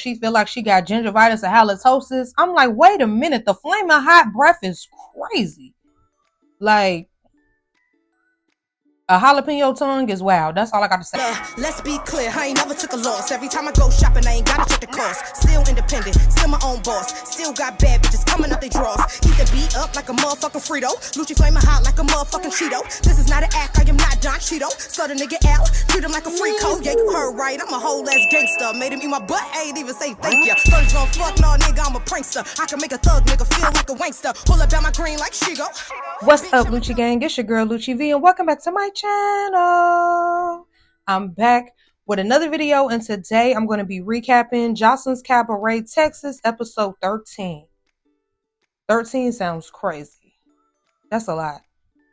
she feel like she got gingivitis or halitosis. I'm like, wait a minute, the flaming hot breath is crazy. Like, a jalapeno tongue is wild. That's all I got to say. Let's be clear, I ain't never took a loss. Every time I go shopping, I ain't gotta check the cost. Still independent, still my own boss. Still got bad bitches coming up they drawers. Eat the beat up like a motherfucking Frito. Lucci flaming hot like a motherfucking Cheeto. This is not an act, I am not Don Cheeto. Slut a nigga out, treat him like a free code. Yeah, you heard right, I'm a whole ass gangster. Made him eat my butt, I ain't even say thank ya. First gon' fuck, no nigga, I'm a prankster. I can make a thug nigga feel like a wankster. Pull up down my green like Shigo. What's up, Lucci gang? It's your girl Lucci V, and welcome back to my channel. I'm back with another video, and today I'm going to be recapping Joseline'S Cabaret, Texas, episode 13. 13 sounds crazy. That's a lot.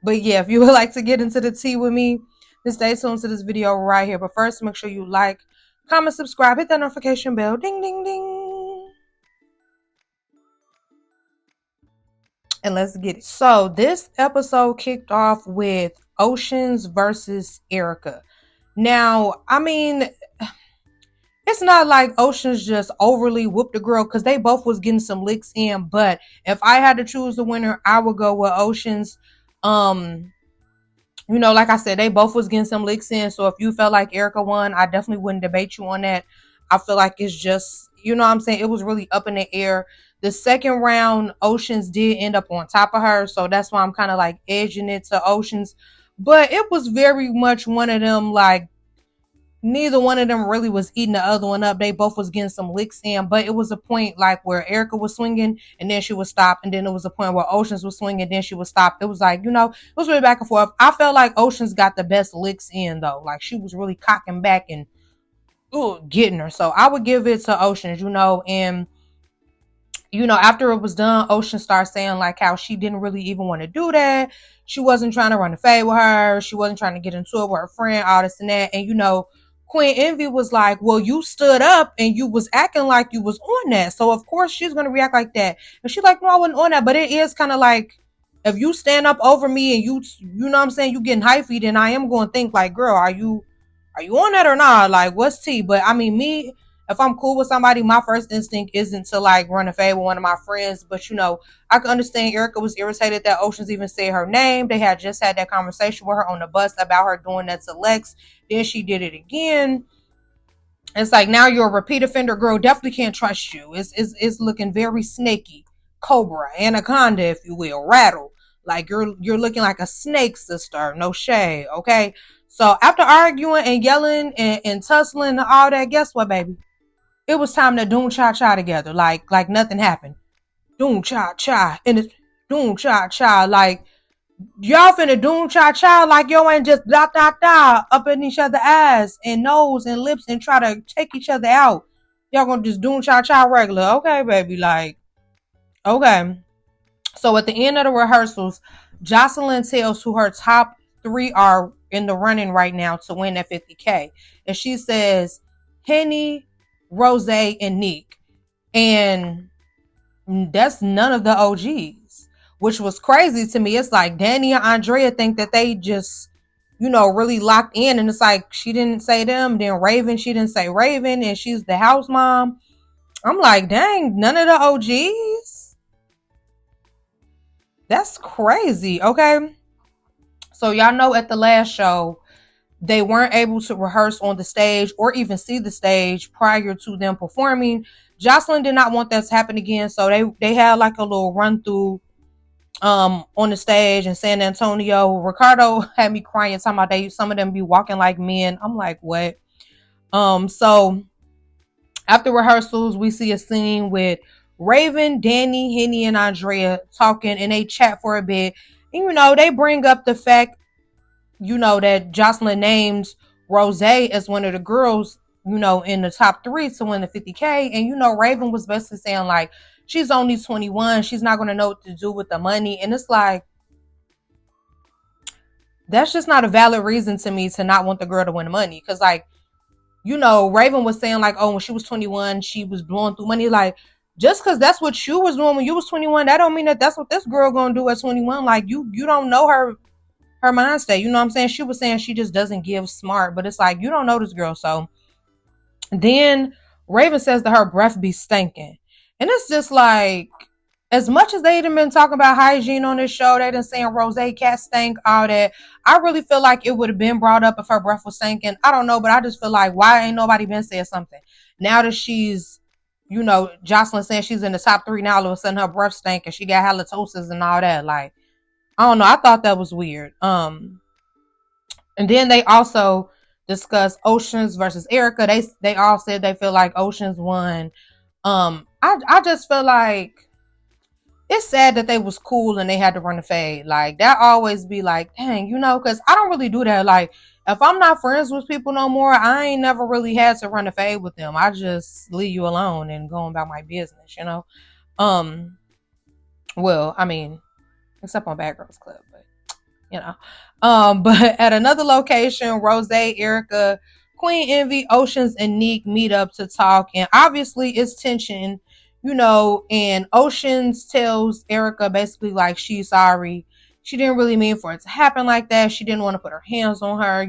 But yeah, if you would like to get into the tea with me, then stay tuned to this video right here. But first, make sure you like, comment, subscribe, hit that notification bell. Ding, ding, ding. And let's get it. So this episode kicked off with Oceans versus Erica. Now, I mean, it's not like Oceans just overly whooped the girl, because they both was getting some licks in. But if I had to choose the winner, I would go with Oceans. You know, like I said, they both was getting some licks in. So if you felt like Erica won, I definitely wouldn't debate you on that. I feel like it's just, you know what I'm saying? It was really up in the air. The second round, Oceans did end up on top of her. So that's why I'm kind of like edging it to Oceans. But it was very much one of them, like, neither one of them really was eating the other one up. They both was getting some licks in. But it was a point like where Erica was swinging and then she would stop. And then it was a point where Oceans was swinging and then she would stop. It was like, you know, it was really back and forth. I felt like Oceans got the best licks in, though. Like, she was really cocking back and getting her. So I would give it to Oceans, you know. And you know, after it was done, Ocean started saying like how she didn't really even want to do that. She wasn't trying to run a fade with her. She wasn't trying to get into it with her friend, all this and that. And, you know, Queen Envy was like, well, you stood up and you was acting like you was on that. So, of course, she's going to react like that. And she's like, no, I wasn't on that. But it is kind of like, if you stand up over me and you know what I'm saying, you getting hyphy, then I am going to think like, girl, are you on that or not? Like, what's tea? But, I mean, me, if I'm cool with somebody, my first instinct isn't to like run a fade with one of my friends. But, you know, I can understand Erica was irritated that Oceans even said her name. They had just had that conversation with her on the bus about her doing that to Lex. Then she did it again. It's like, now you're a repeat offender, girl. Definitely can't trust you. It's looking very snaky. Cobra, anaconda, if you will, rattle. Like you're looking like a snake, sister. No shade, okay? So after arguing and yelling and tussling and all that, guess what, baby? It was time to doom cha cha together, like nothing happened. Doom cha cha, and it's doom cha cha, like y'all finna doom cha cha, like yo ain't just da da da up in each other's eyes and nose and lips and try to take each other out. Y'all gonna just doom cha cha regular, okay, baby? Like, okay. So at the end of the rehearsals, Joseline tells who her top 3 are in the running right now to win that $50K, and she says Henny, Rose, and Nick. And that's none of the OGs, which was crazy to me. It's like Danny and Andrea think that they just, you know, really locked in. And it's like, she didn't say them. Then Raven, she didn't say Raven. And she's the house mom. I'm like, dang, none of the OGs? That's crazy. Okay. So y'all know at the last show, they weren't able to rehearse on the stage or even see the stage prior to them performing. Joseline did not want that to happen again. So they had like a little run through on the stage in San Antonio. Ricardo had me crying, talking about some of them be walking like men. I'm like, what? So after rehearsals, we see a scene with Raven, Danny, Henny, and Andrea talking, and they chat for a bit. And, you know, they bring up the fact, you know, that Joseline names Rose as one of the girls, you know, in the top 3 to win the $50K. And, you know, Raven was basically saying, like, she's only 21. She's not going to know what to do with the money. And it's like, that's just not a valid reason to me to not want the girl to win the money. Because, like, you know, Raven was saying, like, oh, when she was 21, she was blowing through money. Like, just because that's what you was doing when you was 21, that don't mean that that's what this girl going to do at 21. Like, you don't know her mind state, you know what I'm saying? She was saying she just doesn't give smart, but it's like, you don't know this girl. So then Raven says that her breath be stinking. And it's just like, as much as they done been talking about hygiene on this show, they done saying Rose cat stink, all that. I really feel like it would have been brought up if her breath was stinking. I don't know, but I just feel like, why ain't nobody been saying something? Now that she's, Jocelyn saying she's in the top 3 now, all of a sudden her breath stink and she got halitosis and all that. Like, I don't know. I thought that was weird. And then they also discussed Oceans versus Erica. They all said they feel like Oceans won. I just feel like it's sad that they was cool and they had to run the fade. Like, that always be like, dang, because I don't really do that. Like, if I'm not friends with people no more, I ain't never really had to run the fade with them. I just leave you alone and go about my business, Well, I mean, except on Bad Girls Club, but but at another location, Rose, Erica, Queen Envy, Oceans, and Neek meet up to talk, and obviously it's tension, and Oceans tells Erica basically like she's sorry. She didn't really mean for it to happen like that. She didn't want to put her hands on her,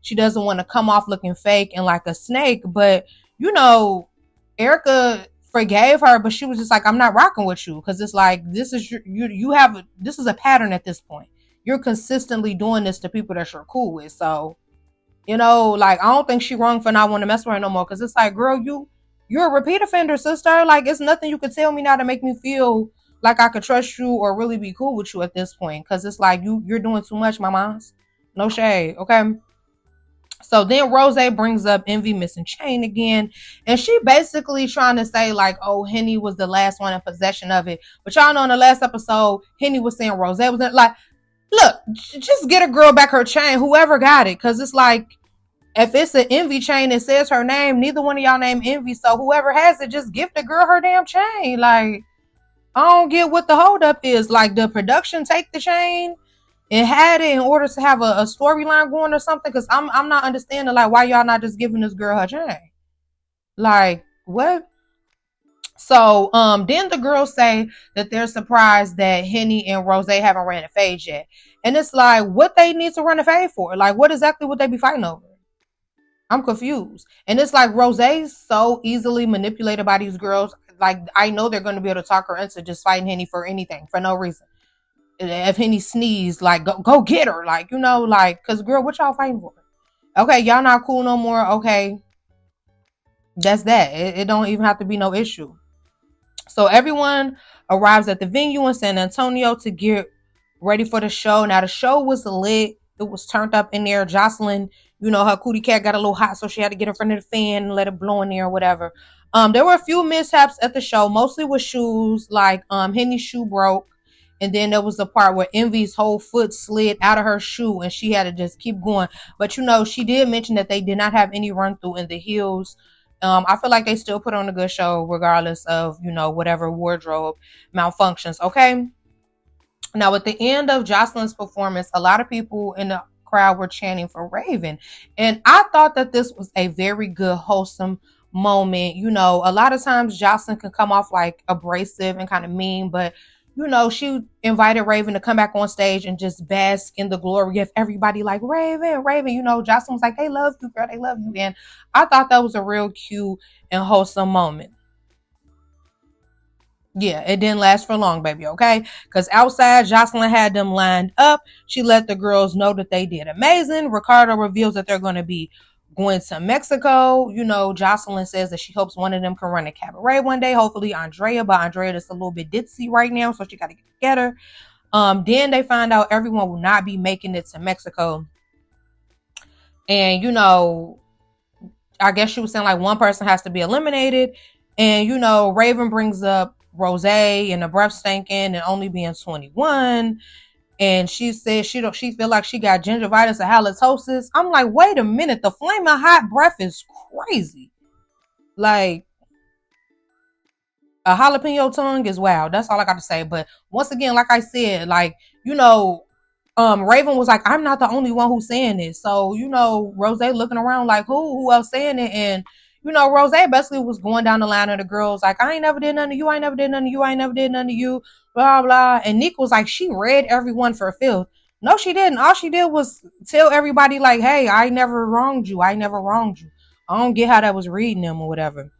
she doesn't want to come off looking fake and like a snake, but Erica forgave her, but she was just like, I'm not rocking with you, because it's like, this is this is a pattern at this point. You're consistently doing this to people that you're cool with. So, like, I don't think she wrong for not wanting to mess with her no more. Because it's like, girl, you're a repeat offender, sister. Like, it's nothing you could tell me now to make me feel like I could trust you or really be cool with you at this point. Because it's like, you're doing too much, mamas. No shade, okay? So then Rose brings up Envy missing chain again. And she basically trying to say like, oh, Henny was the last one in possession of it. But y'all know in the last episode, Henny was saying Rose was like, look, just get a girl back her chain, whoever got it. Because it's like, if it's an Envy chain that says her name, neither one of y'all name Envy. So whoever has it, just give the girl her damn chain. Like, I don't get what the holdup is. Like, the production take the chain and had it in order to have a storyline going or something? Because I'm not understanding, like, why y'all not just giving this girl her chain? Like, what? So then the girls say that they're surprised that Henny and Rose haven't ran a fade yet. And it's like, what they need to run a fade for? Like, what exactly would they be fighting over? I'm confused. And it's like, Rose's so easily manipulated by these girls. Like, I know they're going to be able to talk her into just fighting Henny for anything, for no reason. If Henny sneezed, like, go get her. Like, because, girl, what y'all fighting for? Okay, y'all not cool no more. Okay. That's that. It don't even have to be no issue. So everyone arrives at the venue in San Antonio to get ready for the show. Now, the show was lit. It was turned up in there. Jocelyn, her cootie cat got a little hot, so she had to get in front of the fan and let it blow in there or whatever. There were a few mishaps at the show, mostly with shoes. Like, Henny's shoe broke. And then there was the part where Envy's whole foot slid out of her shoe and she had to just keep going. But, she did mention that they did not have any run through in the heels. I feel like they still put on a good show regardless of, whatever wardrobe malfunctions. Okay. Now, at the end of Jocelyn's performance, a lot of people in the crowd were chanting for Raven. And I thought that this was a very good, wholesome moment. A lot of times Jocelyn can come off like abrasive and kind of mean, but she invited Raven to come back on stage and just bask in the glory of everybody like, Raven. Jocelyn was like, they love you, girl. They love you. And I thought that was a real cute and wholesome moment. Yeah, it didn't last for long, baby, okay? Because outside, Jocelyn had them lined up. She let the girls know that they did amazing. Ricardo reveals that they're going to be going to Mexico. Jocelyn says that she hopes one of them can run a cabaret one day. Hopefully Andrea, but Andrea is a little bit ditzy right now, so she got to get together. Then they find out everyone will not be making it to Mexico. And, I guess she was saying like one person has to be eliminated. And, Raven brings up Rose and the breath stinking and only being 21. And she said she feel like she got gingivitis or halitosis. I'm like, wait a minute. The flaming hot breath is crazy. Like, a jalapeno tongue is wow. That's all I got to say. But once again, like I said, like, Raven was like, I'm not the only one who's saying this. So, Rose looking around like, who else saying it? And, Rose basically was going down the line of the girls like, I ain't never did none of you. I ain't never did none of you. I ain't never did none of you. Blah, blah. And Nick was like, she read everyone for filth. No, she didn't. All she did was tell everybody like, hey, I never wronged you. I never wronged you. I don't get how that was reading them or whatever.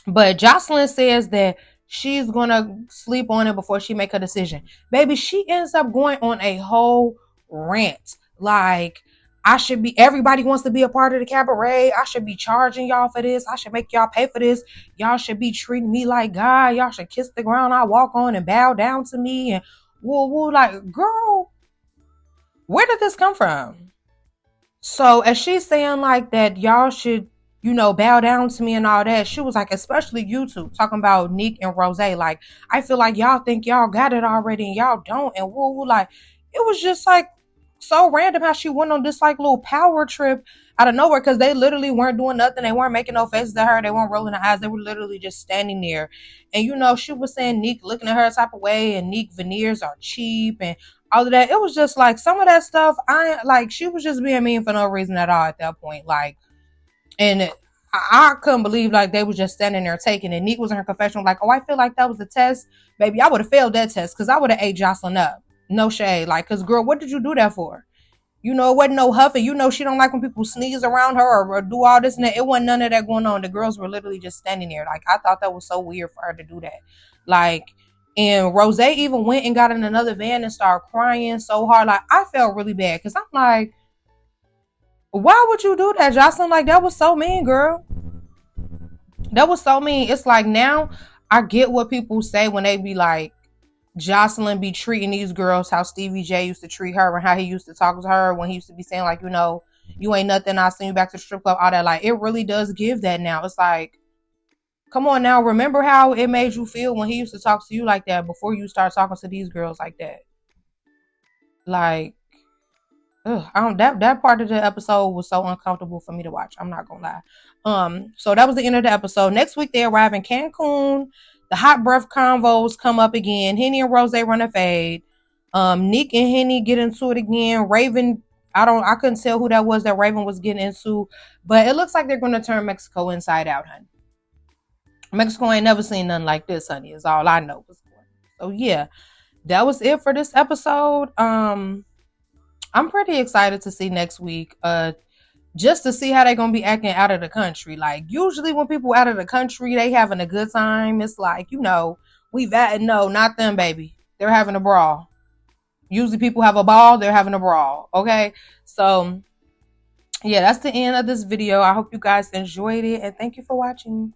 But Jocelyn says that she's gonna sleep on it before she make her decision. Baby, she ends up going on a whole rant. Like, I should be, everybody wants to be a part of the cabaret. I should be charging y'all for this. I should make y'all pay for this. Y'all should be treating me like God. Y'all should kiss the ground I walk on and bow down to me. And woo woo, like, girl, where did this come from? So as she's saying like that, y'all should, bow down to me and all that. She was like, especially you two, talking about Nick and Rose. Like, I feel like y'all think y'all got it already and y'all don't. And woo woo, like, it was just like so random how she went on this like little power trip out of nowhere, because they literally weren't doing nothing. They weren't making no faces at her. They weren't rolling their eyes. They were literally just standing there. And she was saying Nick looking at her type of way, and Nick veneers are cheap and all of that. It was just like some of that stuff. I like, she was just being mean for no reason at all at that point. Like, and I couldn't believe like they was just standing there taking it. Nick was in her confessional like, oh, I feel like that was a test. Baby, I would have failed that test because I would have ate Jocelyn up. No shade. Like, because girl, what did you do that for? It wasn't no huffing. She don't like when people sneeze around her or do all this and that. It wasn't none of that going on. The girls were literally just standing there. Like, I thought that was so weird for her to do that. Like, and Rose even went and got in another van and started crying so hard. Like, I felt really bad because I'm like, why would you do that, Jocelyn? Like, that was so mean, girl. That was so mean. It's like, now I get what people say when they be like, Jocelyn be treating these girls how Stevie J used to treat her and how he used to talk to her when he used to be saying like, you ain't nothing, I'll send you back to the strip club, all that. Like, it really does give that now. It's like, come on now, remember how it made you feel when he used to talk to you like that before you start talking to these girls like that. Like, that part of the episode was so uncomfortable for me to watch. I'm not gonna lie. So that was the end of the episode. Next week they arrive in Cancun. The hot breath convos come up again. Henny and Rose run a fade. Nick and Henny get into it again. Raven, I couldn't tell who that was that Raven was getting into, but it looks like they're gonna turn Mexico inside out, honey. Mexico ain't never seen nothing like this, honey. Is all I know. So yeah, that was it for this episode. I'm pretty excited to see next week. Just to see how they're gonna be acting out of the country. Like, usually when people out of the country, they having a good time. It's like, no, not them, baby. They're having a brawl. Usually people have a ball, they're having a brawl. Okay. So yeah, that's the end of this video. I hope you guys enjoyed it and thank you for watching.